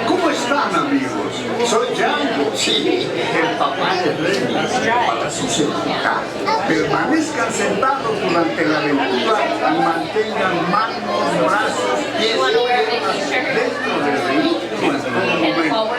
¿Cómo están, amigos? Soy Django, sí, el papá de Remy. Para su seguridad, permanezcan sentados durante la aventura y mantengan manos, brazos, pies y piernas dentro del vehículo en todo momento.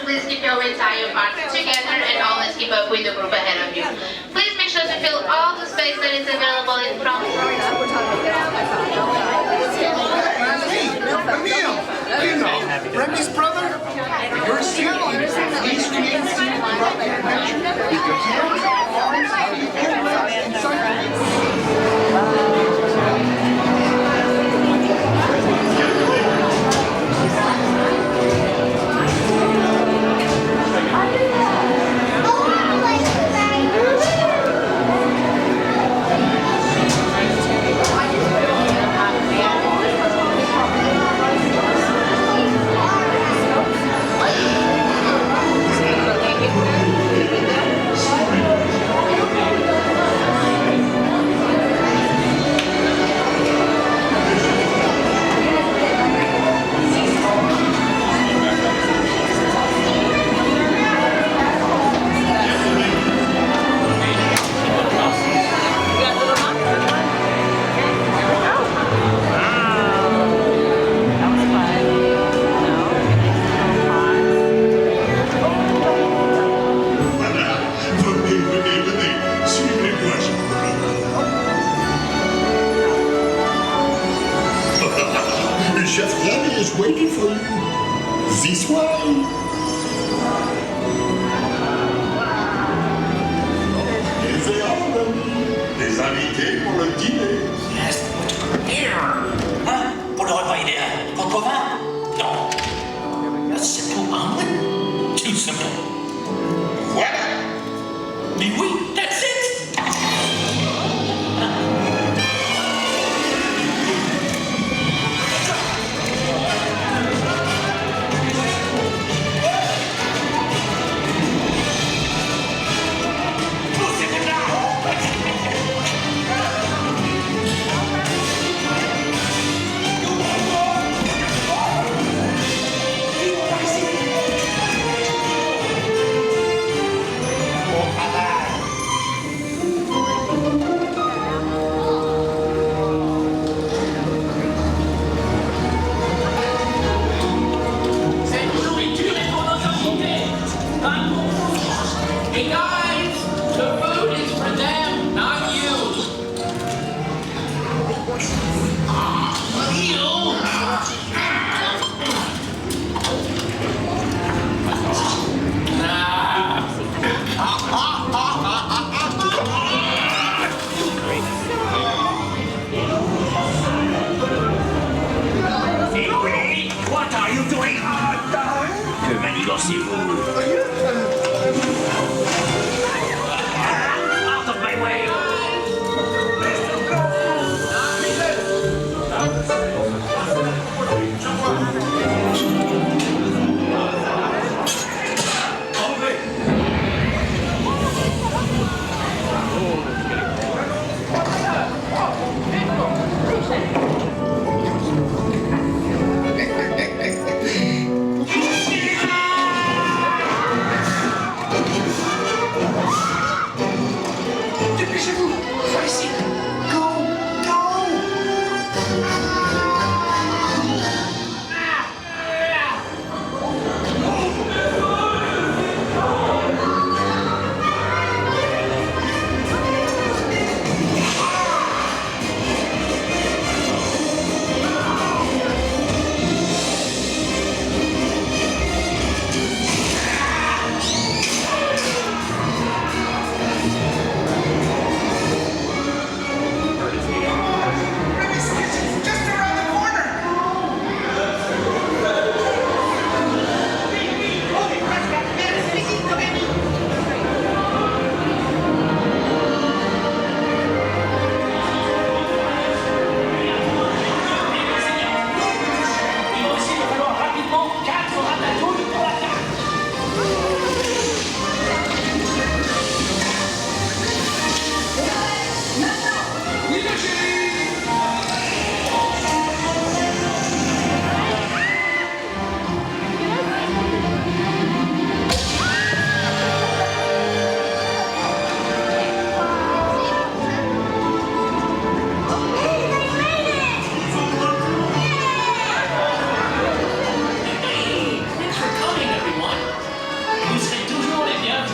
Please keep your entire party together and always keep up with the group ahead of you. Please make sure to fill all the space that is available in front. Emil, you know, Remy's brother, you're stealing. He's creating because he knows how you can inside. Waiting for you. This way. Et they are des invités pour le dîner. Yes, here. Hein? Pour le repas idéal. Coco vin? Non. A simple omelet? Too simple. Voilà. Mais oui, that's it.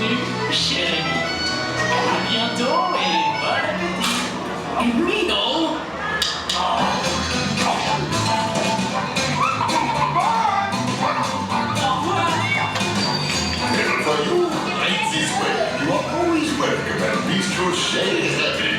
Bienvenue chez Remy. À bientôt et bon appétit. Mino. And for you, right this way, you are always welcome at Bistro Chez Remy.